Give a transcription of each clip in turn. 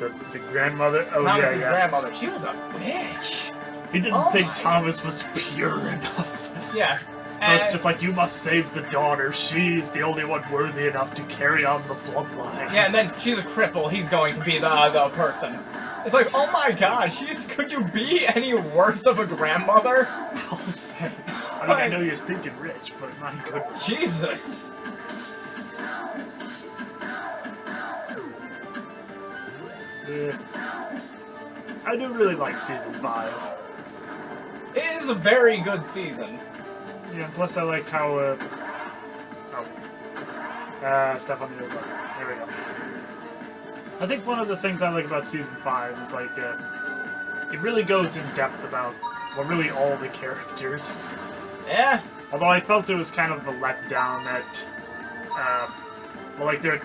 The grandmother? Oh, Thomas's yeah. grandmother. She was a bitch. He didn't think Thomas was pure enough. Yeah. So it's just like, you must save the daughter. She's the only one worthy enough to carry on the bloodline. Yeah, and then she's a cripple. He's going to be the person. It's like, oh my god, could you be any worse of a grandmother? I'll say. I mean, I know you're stinking rich, but my goodness. Jesus. Yeah. I do really like Season 5. It is a very good season. Yeah, plus I like how, stuff on the other button. There we go. I think one of the things I like about Season 5 is, like, it really goes in depth about, well, really all the characters. Yeah. Although I felt it was kind of a letdown that, well, like, they're,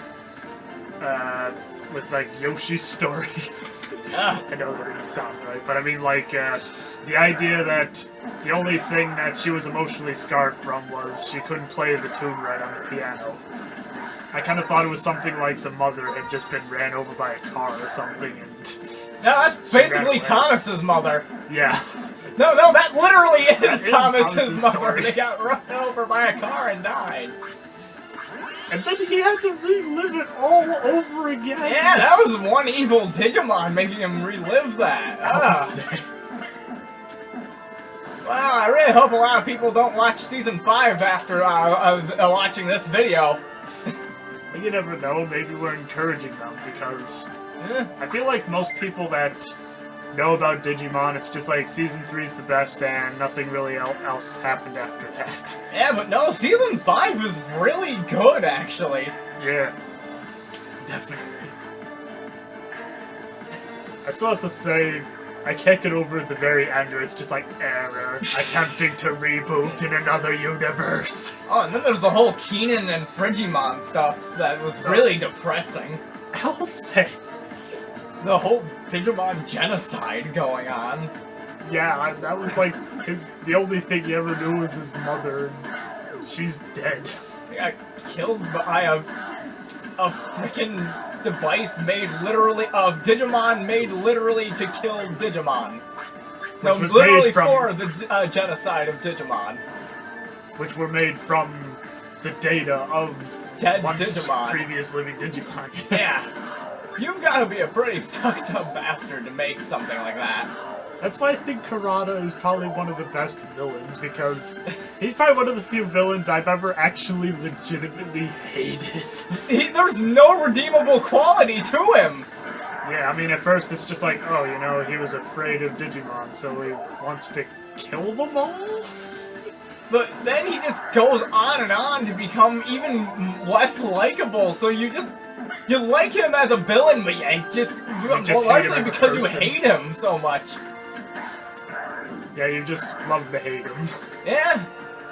with, like, Yoshi's story. I know that doesn't sound right, but I mean, like, the idea that the only thing that she was emotionally scarred from was she couldn't play the tune right on the piano. I kind of thought it was something like the mother had just been ran over by a car or something, and... No, that's basically Thomas's mother. Yeah. No, that literally is Thomas's mother. Story. They got run over by a car and died. And then he had to relive it all over again. Yeah, that was one evil Digimon making him relive that. Well, I really hope a lot of people don't watch Season 5 after watching this video. Well, you never know, maybe we're encouraging them, because I feel like most people that know about Digimon, it's just like Season 3 is the best and nothing really else happened after that. Yeah, but no, Season 5 is really good, actually. Yeah. Definitely. I still have to say, I can't get over the very end where it's just like, error, attempting to reboot in another universe. Oh, and then there's the whole Keenan and Frigimon stuff that was really depressing. I'll say. The whole Digimon genocide going on. Yeah, that was like, the only thing he ever knew was his mother, and she's dead. He got killed by a freaking device made literally, Digimon made literally to kill Digimon. No, literally for the genocide of Digimon. Which were made from the data of dead once Digimon. Previous living Digimon. Yeah. You've got to be a pretty fucked up bastard to make something like that. That's why I think Karada is probably one of the best villains, because he's probably one of the few villains I've ever actually legitimately hated. There's no redeemable quality to him! Yeah, I mean, at first it's just like, oh, you know, he was afraid of Digimon, so he wants to kill them all? But then he just goes on and on to become even less likable, so you like him as a villain, but largely because you hate him so much. Yeah, you just love to hate him. Yeah.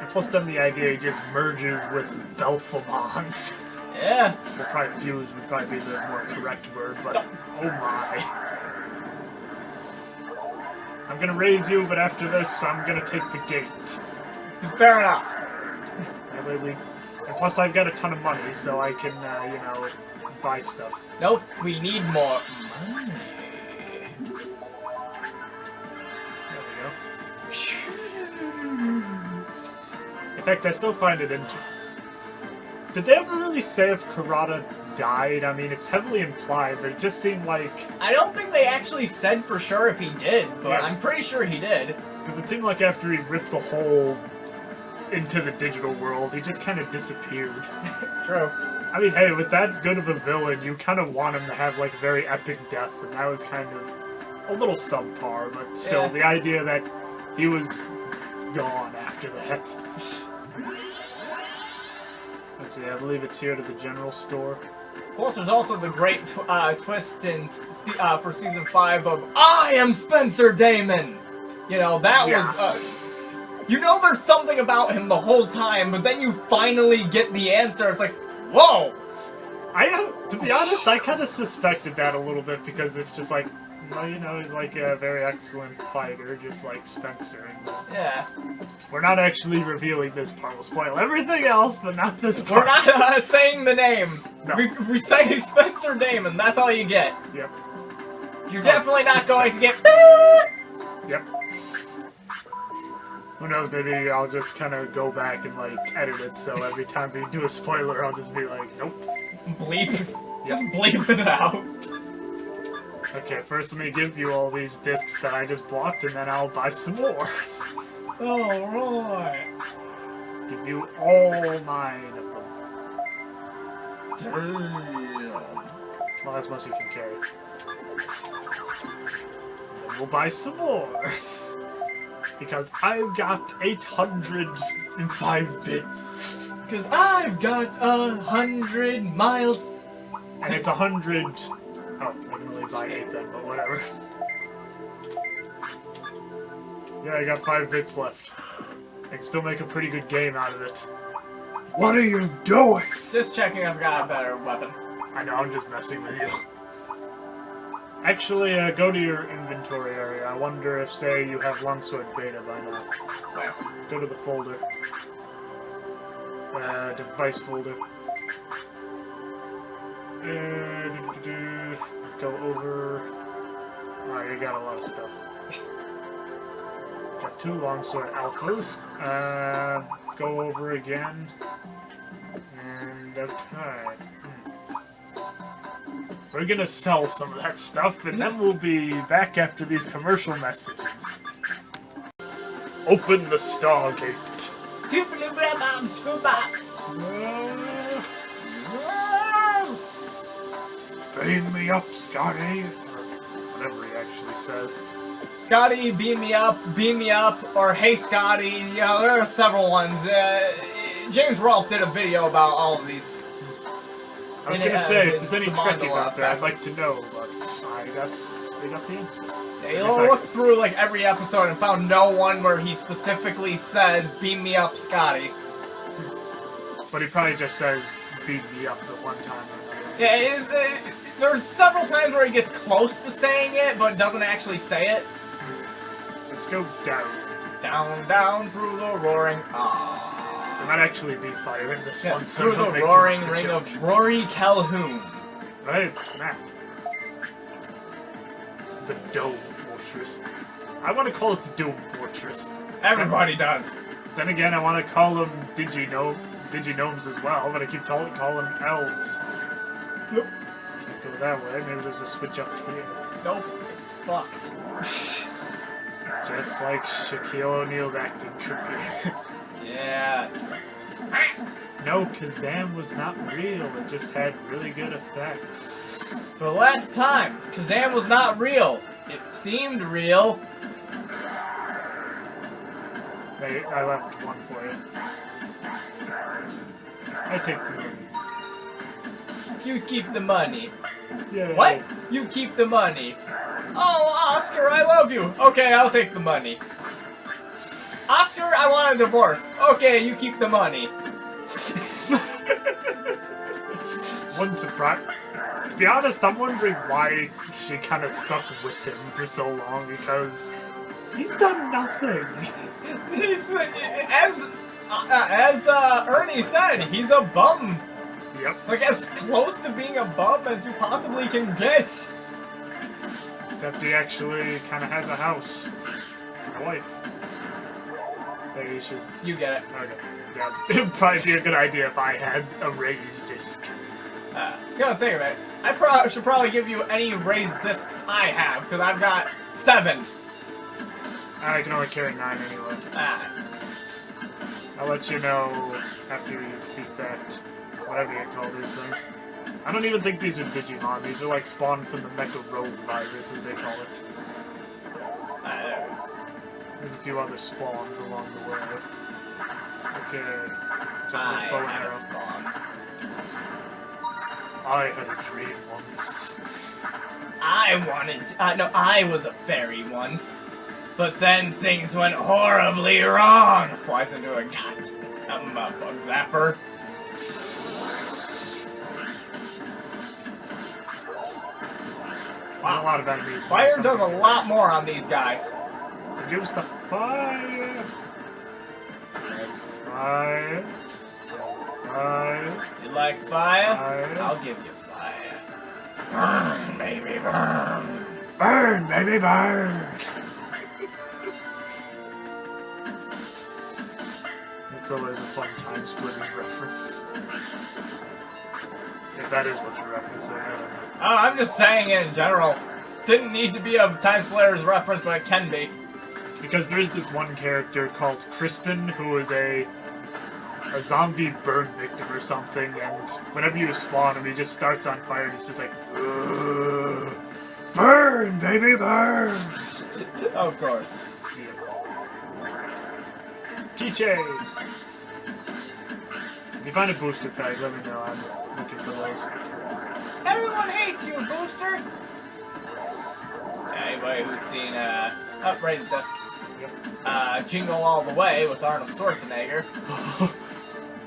And plus then the idea he just merges with Belphemon. Yeah. Well, probably fuse would probably be the more correct word, but oh my. I'm gonna raise you, but after this, I'm gonna take the gate. Fair enough. And plus I've got a ton of money, so I can, you know, buy stuff. Nope, we need more money. In fact, I still find it interesting. Did they ever really say if Karada died? I mean, it's heavily implied, but it just seemed like... I don't think they actually said for sure if he did, but yeah. I'm pretty sure he did. Because it seemed like after he ripped the hole into the digital world, he just kind of disappeared. True. I mean, hey, with that good of a villain, you kind of want him to have, like, a very epic death, and that was kind of a little subpar, but still, yeah. The idea that he was gone after that. Let's see, I believe it's here to the general store. Of course, there's also the great twist for Season 5 of, I am Spencer Damon! You know, that was, you know there's something about him the whole time, but then you finally get the answer, it's like, whoa! To be honest, I kind of suspected that a little bit, because it's just like, well, you know, he's like a very excellent fighter, just like Spencer. And, yeah. We're not actually revealing this part. We'll spoil everything else, but not this part. We're not saying the name. No. We say Spencer Damon, that's all you get. Yep. You're definitely not going to get. Yep. Who knows, maybe I'll just kind of go back and, like, edit it, so every time we do a spoiler, I'll just be like, nope. Bleep. Just bleep it out. Okay, first let me give you all these discs that I just bought, and then I'll buy some more. Alright. Give you all 9 of them. Damn. Well, that's much you can carry. And then we'll buy some more. Because I've got 805 bits. Because I've got 100 miles. And it's 100... Oh, I can only buy 8 then, but whatever. Yeah, I got 5 bits left. I can still make a pretty good game out of it. What are you doing? Just checking I've got a better weapon. I know, I'm just messing with you. Actually, go to your inventory area. I wonder if, say, you have Longsword Beta by now. Where? Go to the folder. Device folder. Go over... Oh, you got a lot of stuff. Got 2 Longsword Alphas. Go over again. And, okay. We're gonna sell some of that stuff, and then we'll be back after these commercial messages. Open the Stargate. Yes! Bring me up, Scotty. Or whatever he actually says. Scotty, beam me up, or hey Scotty, you know, there are several ones. James Rolfe did a video about all of these. I was gonna say, if there's any Trekkies out there, I'd like to know, but I guess they got the answer. Yeah, you looked through like every episode and found no one where he specifically says, beam me up, Scotty. But he probably just says, beat me up the one time. Yeah, there's several times where he gets close to saying it, but doesn't actually say it. Let's go down. Down, down through the roaring... There might actually be fire in this one, so through the roaring ring of Rory Calhoun. Right, map. The Dome Fortress. I want to call it the Dome Fortress. Everybody does. Then again, I want to call them Diginomes as well, but I keep call them elves. Nope. Can't go that way. Maybe there's a switch up here. Nope, it's fucked. Just like Shaquille O'Neal's acting career. Yeah. No, Kazam was not real. It just had really good effects. For the last time, Kazam was not real. It seemed real. Hey, I left one for you. I take the money. You keep the money. Yay. What? You keep the money. Oh, Oscar, I love you. Okay, I'll take the money. Oscar, I want a divorce. Okay, you keep the money. One surprise. To be honest, I'm wondering why she kind of stuck with him for so long, because he's done nothing. He's, as Ernie said, he's a bum. Yep. Like, as close to being a bum as you possibly can get. Except he actually kind of has a house. And a wife. Maybe you should... You get it. Okay. Yeah, it'd probably be a good idea if I had a raised disc. Gotta think of it. I should probably give you any raised discs I have, because I've got 7. I can only carry 9 anyway. I'll let you know after you defeat that, whatever you call these things. I don't even think these are Digimon. These are like spawned from the Mecha Rogue virus, as they call it. There's a few other spawns along the way. Okay. Jump this bow and arrow. I had a dream once. I was a fairy once. But then things went horribly wrong. Flies into a goddamn bug zapper. Wow. A lot of enemies. Fire does a lot more on these guys. So use the fire. Fire. Fire. You like fire? Fire. I'll give you fire. Burn, baby, burn. Burn, baby, burn! It's always a fun Time Splitters reference. If that is what you're referencing, I don't know. Oh, I'm just saying it in general. Didn't need to be a Time Splitters reference, but it can be. Because there's this one character called Crispin who is a zombie burn victim or something, and whenever you spawn him, he just starts on fire and he's just like, "Ugh. Burn, baby, burn!" Of course. Keychain! If you find a booster pack, let me know. I'm looking for those. Everyone hates you, Booster! Anybody who's seen, raise desk. Yep. Jingle All the Way with Arnold Schwarzenegger.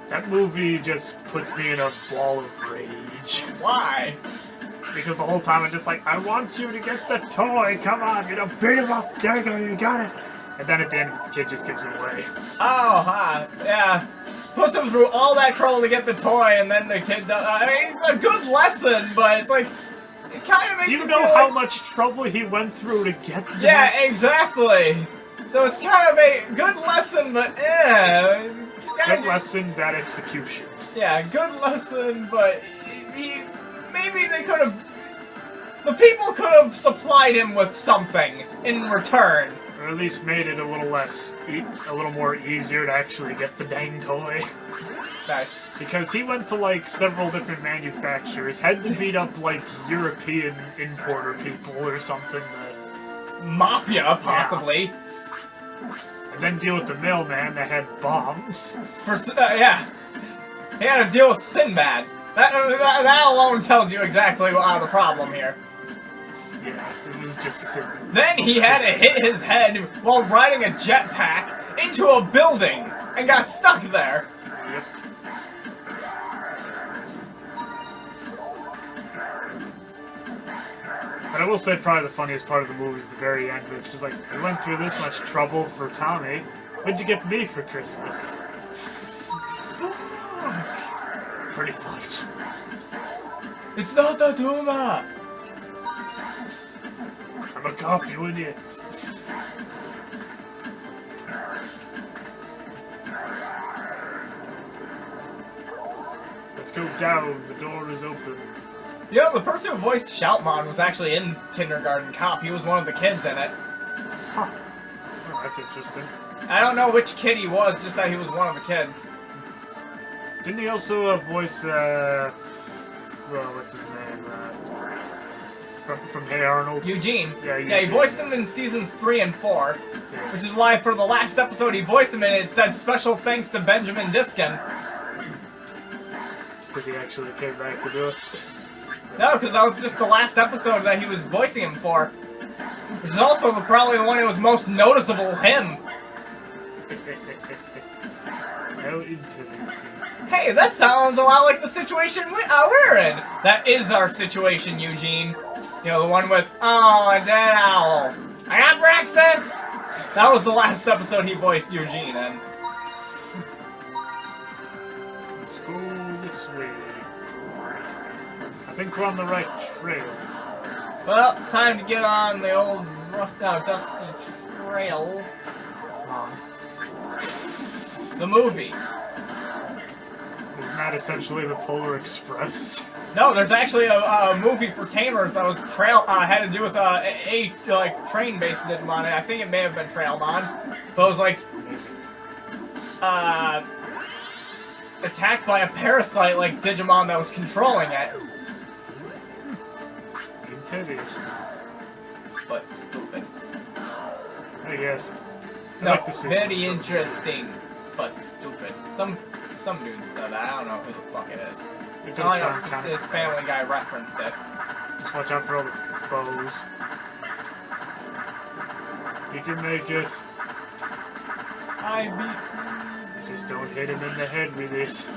That movie just puts me in a ball of rage. Why? Because the whole time I'm just like, I want you to get the toy, come on, you know, beat him up, there you go, you got it. And then at the end, the kid just gives it away. Oh, yeah. Puts him through all that trouble to get the toy, and then the kid does. I mean, it's a good lesson, but it's like, it kind of makes Do you you know feel how like... much trouble he went through to get that? Yeah, exactly. So it's kind of a good lesson, but Good lesson, bad execution. Yeah, good lesson, but maybe they could have. The people could have supplied him with something in return. Or at least made it a little more easier to actually get the dang toy. Nice. Because he went to like several different manufacturers, had to beat up like European importer people or something. Mafia, possibly. And then deal with the mailman that had bombs. Yeah. He had to deal with Sinbad. That alone tells you exactly the problem here. Yeah, it was just silly. Then he had to hit his head while riding a jetpack into a building and got stuck there. Yep. But I will say probably the funniest part of the movie is the very end, but it's just like, we went through this much trouble for Tommy. What'd you get me for Christmas? Pretty funny. It's not a tumor! I'm a cop, you idiot. Let's go down, the door is open. You know, the person who voiced Shoutmon was actually in Kindergarten Cop. He was one of the kids in it. Huh. Oh, that's interesting. I don't know which kid he was, just that he was one of the kids. Didn't he also voice, well, what's his name, from Hey Arnold? Eugene. Yeah, Yeah, he voiced him in seasons 3 and 4. Yeah. Which is why for the last episode he voiced him in it said special thanks to Benjamin Diskin. Because he actually came back to do it. No, because that was just the last episode that he was voicing him for. Which is also probably the one that was most noticeable him. How interesting. Hey, that sounds a lot like the situation we're in. That is our situation, Eugene. You know, the one with, oh, a dead owl. I got breakfast! That was the last episode he voiced Eugene in. Let's go this way. I think we're on the right trail. Well, time to get on the old dusty trail. The movie. Isn't that essentially the Polar Express? No, there's actually a movie for tamers that was had to do with a train-based Digimon. I think it may have been Trailmon, but it was like attacked by a parasite like Digimon that was controlling it. Interesting. But stupid. I guess. I'd No, like to see very some- interesting, but stupid. Some dude said that. I don't know who the fuck it is. It All I does know sound is kind this of... Family Guy referenced it. Just watch out for all the bows. You can make it. I beat. Just don't hit him in the head with it.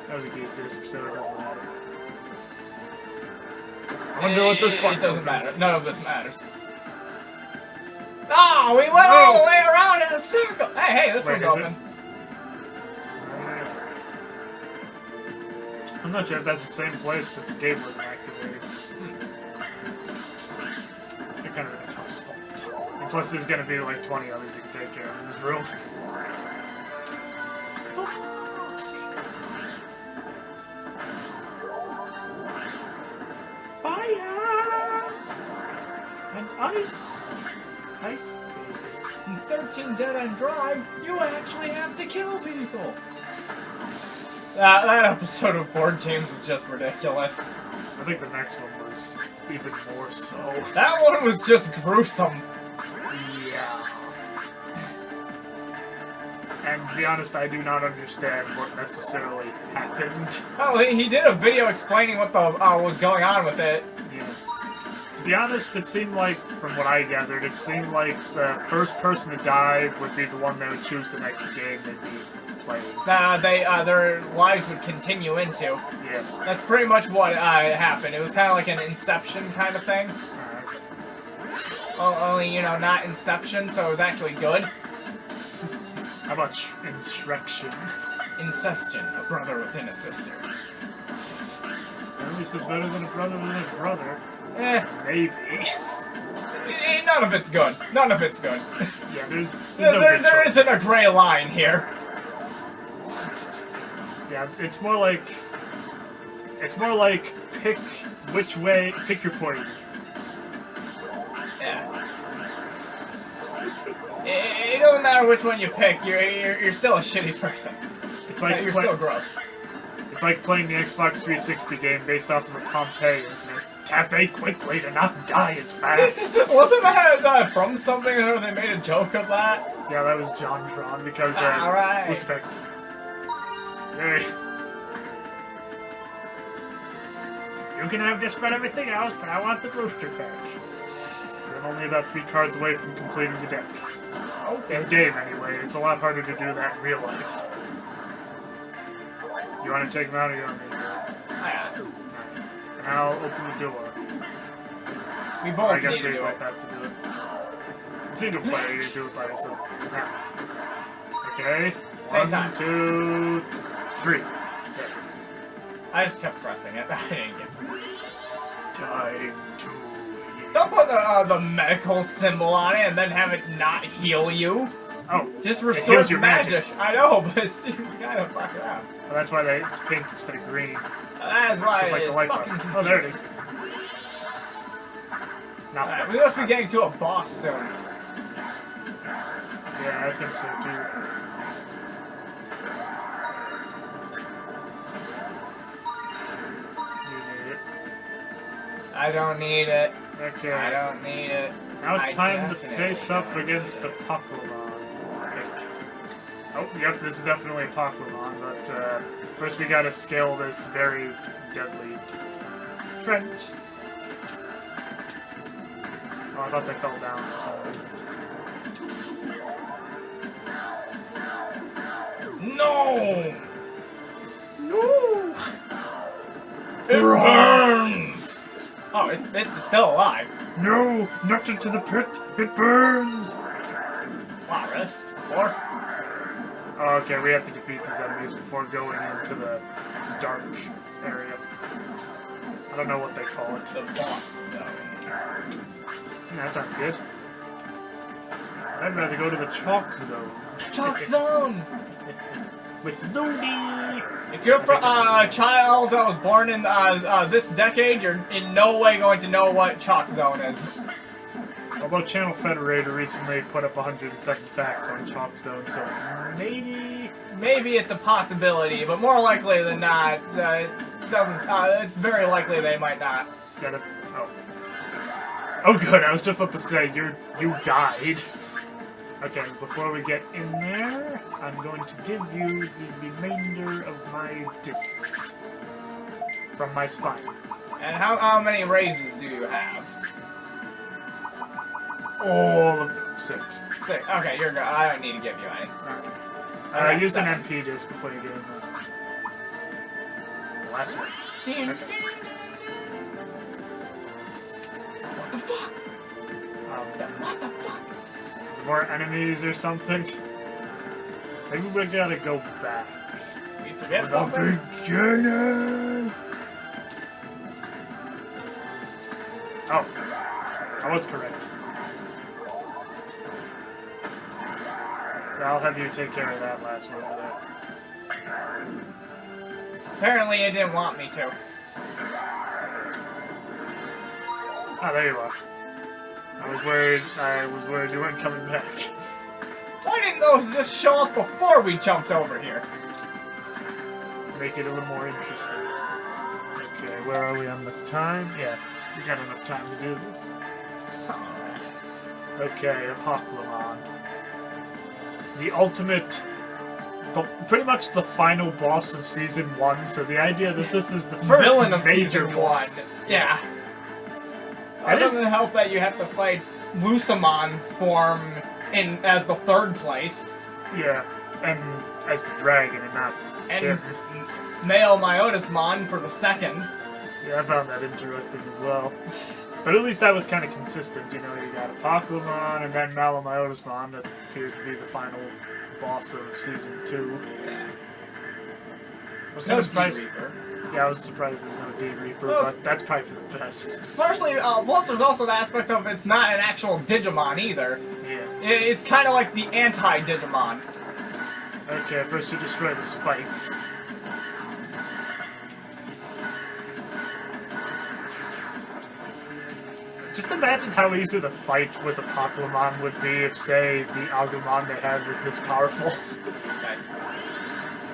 That was a good disc, so it doesn't matter. I wonder what this part It doesn't opens. matter. None of this matters. Oh, we went all the way around in a circle. Hey, this Wait, one's is it? open. I'm not sure if that's the same place, but the gate wasn't active. activated. You're kind of in a tough spot. And plus, there's gonna be like 20 others you can take care of in this room. Fire! And ice! Ice baby. In 13 Dead End Drive, you actually have to kill people! That episode of Board Games was just ridiculous. I think the next one was even more so. That one was just gruesome. Yeah. And to be honest, I do not understand what necessarily happened. Oh, he did a video explaining what the was going on with it. Yeah. To be honest, it seemed like, from what I gathered, it seemed like the first person to die would be the one that would choose the next game they'd be playing. Their lives would continue into. Yeah. That's pretty much what happened. It was kind of like an Inception kind of thing. Only, you know, not Inception, so it was actually good. How about Instruction? Incestion, a brother within a sister. At least it's better than a brother within a brother. Maybe. Maybe. None of it's good. None of it's good. Yeah, there's no there isn't a gray line here. Yeah, it's more like pick your poison. Yeah. It doesn't matter which one you pick. You're still a shitty person. It's like you're still gross. It's like playing the Xbox 360 game based off of the Pompeians. Tap A quickly to not die as fast. Wasn't that from something or they made a joke of that? Yeah, that was John Drawn because alright. booster pack. Hey. You can have just about everything else, but I want the booster pack. I'm only about 3 cards away from completing the deck. Okay. In game, anyway. It's a lot harder to do that in real life. You want to take them out or you want me to do it? And I'll open the door. We both I guess need to we do both it. have to do it. Single player, you do it by yourself. Okay. Same 1, time. 2, 3. There. I just kept pressing it. I didn't get it. Time to... Don't put the medical symbol on it and then have it not heal you. Oh. Just it restore heals your magic. I know, but it seems kind of fucked up. Well, that's why it's pink instead of green. That's why Just like it's the light fucking bar. confusing. Oh, there it is. Not Alright, we must be getting to a boss soon. Yeah, I think so too. You need it. I don't need it. Okay. I don't need it. Now it's I time to definitely face up don't against need a it. Pokemon, I think. Oh, yep, this is definitely a Pokemon, but first we gotta scale this very deadly trench. Oh, I thought they fell down for some reason. No! No! It burns! Oh, it's still alive. No! Not into the pit! It burns! Wow, really? 4? Oh, okay, we have to defeat these enemies before going into the dark area. I don't know what they call it. The boss, though. That sounds good. I'd rather go to the chalk zone. Chalk zone! With Looney! If you're a child that was born in this decade, you're in no way going to know what Chalk Zone is. Although Channel Federator recently put up 107 facts on Chalk Zone, so maybe it's a possibility, but more likely than not, it doesn't. It's very likely they might not. Got it. Oh. Oh, good. I was just about to say you died. Okay, before we get in there, I'm going to give you the remainder of my discs from my spine. And how many raises do you have? All of them. 6. 6. Okay, you're good. I don't need to give you any. Okay. Use an MP disc before you get in there. The last one. Okay. Okay. What the fuck? What the fuck? More enemies or something? Maybe we gotta go back. We forget The something? beginning! Oh, I was correct. I'll have you take care of that last one over there. Apparently it didn't want me to. Ah, there you are. I was worried you weren't coming back. Why didn't those just show up before we jumped over here? Make it a little more interesting. Okay, where are we on the time? Yeah, we got enough time to do this. Okay, Apoclymon. The ultimate... pretty much the final boss of Season 1, so the idea that this is the first villain of major Season boss. 1. Yeah. It doesn't help that you have to fight Lucimon's form as the third place. Yeah, and as the dragon and not And him. male Myotismon for the second. Yeah, I found that interesting as well. But at least that was kind of consistent, you know, you got Apoclymon and then Malomyotismon that appears to be the final boss of Season 2. Yeah. I was No kind of surprised. D-Reaper. Yeah, I was surprised there's no D-Reaper, Well, but that's probably for the best. Partially, plus there's also the aspect of it's not an actual Digimon either. Yeah. It's kind of like the anti-Digimon. Okay, first you destroy the spikes. Just imagine how easy the fight with Apoclymon would be if, say, the Agumon they had was this powerful. Nice.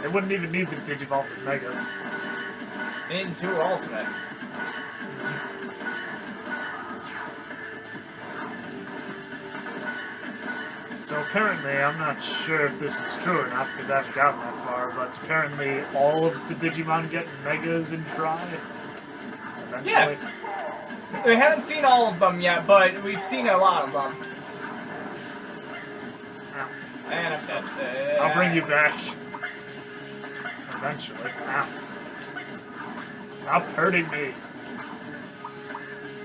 They wouldn't even need the Digivolve with Mega. Into Ultimate. So apparently, I'm not sure if this is true or not because I haven't gotten that far, but apparently all of the Digimon get Megas in Tri. Eventually. Yes! We haven't seen all of them yet, but we've seen a lot of them. Ow. And I'll bring you back. Eventually. Ow. Stop hurting me.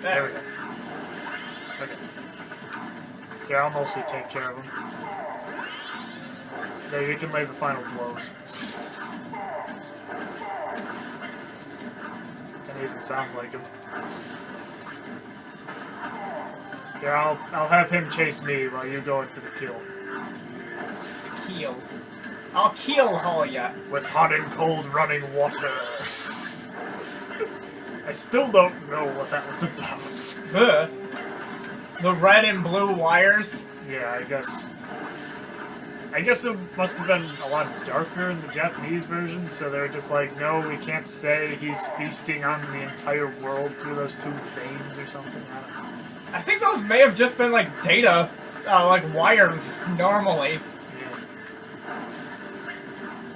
There we go. Okay. Yeah, I'll mostly take care of him. There, you can lay the final blows. That even sounds like him. Yeah, I'll have him chase me while you go in for the kill. The keel. I'll keel haul ya. With hot and cold running water. I still don't know what that was about. The red and blue wires. Yeah, I guess it must have been a lot darker in the Japanese version, so they were just like, no, we can't say he's feasting on the entire world through those two veins or something. I don't know. I think those may have just been like data, like wires normally. Yeah.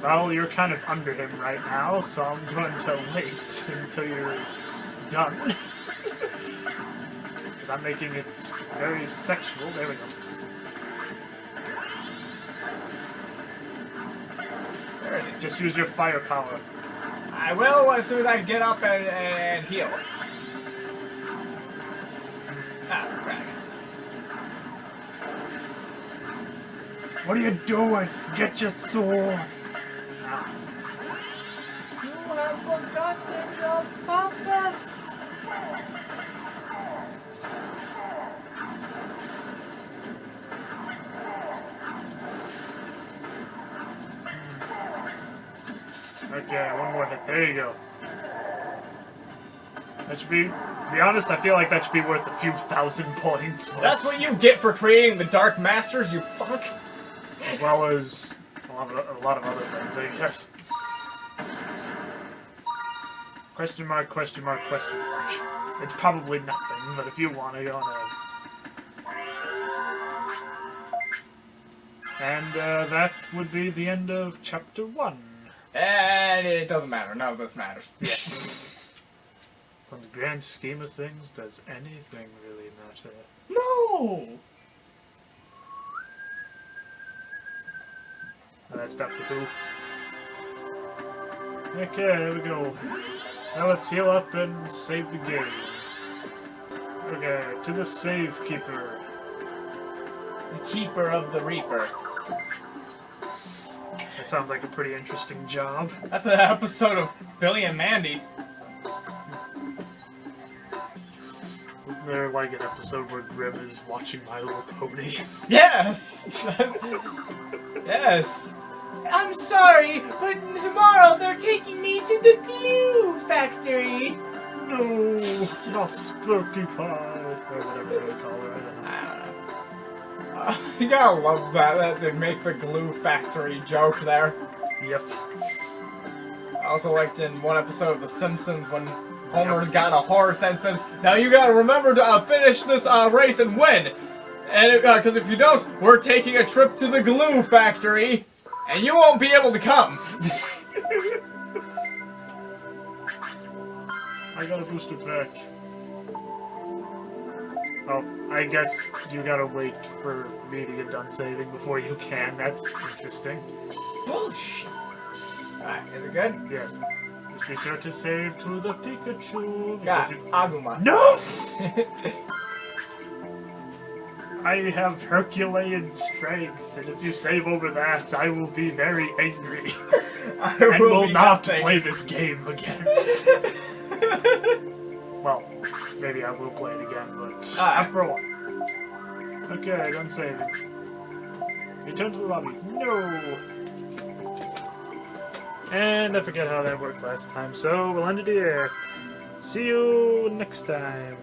Well, you're kind of under him right now, so I'm going to wait until you're done. Because I'm making it very sexual. There we go. Where is it? Just use your firepower. I will as soon as I get up and heal. Ah, crap. What are you doing? Get your sword. Ow. You have forgotten your purpose. Okay, one more hit. There you go. That should be... To be honest, I feel like that should be worth a few thousand points. But That's what you get for creating the Dark Masters, you fuck. as well as a lot of other things, I guess. Question mark, question mark, question mark. It's probably nothing, but if you want to go ahead. And that would be the end of Chapter 1. And it doesn't matter. None of this matters. From the grand scheme of things, does anything really matter? No! That's Dr. Who. Okay, there we go. Now let's heal up and save the game. Okay, to the save keeper. The Keeper of the Reaper. That sounds like a pretty interesting job. That's an episode of Billy and Mandy. Isn't there like an episode where Grim is watching My Little Pony? Yes! Yes! I'm sorry, but tomorrow they're taking me to the glue factory! No, not Spooky Pie, or whatever they call her, I don't know. You gotta love that they make the glue factory joke there. Yep. I also liked in one episode of The Simpsons when Homer's got a horse and says, "Now you gotta remember to finish this race and win! And because if you don't, we're taking a trip to the glue factory, and you won't be able to come." I got a booster pack. Oh, I guess you gotta wait for me to get done saving before you can. That's interesting. Bullshit! Alright, is it good? Yes. Be sure to save to the Pikachu. Yeah, because Agumon. No! I have Herculean strength, and if you save over that, I will be very angry. And will not play this game again. Well, maybe I will play it again, but after a while. Okay, done saving. Return to the lobby. No! And I forget how that worked last time, so we'll end it here. See you next time.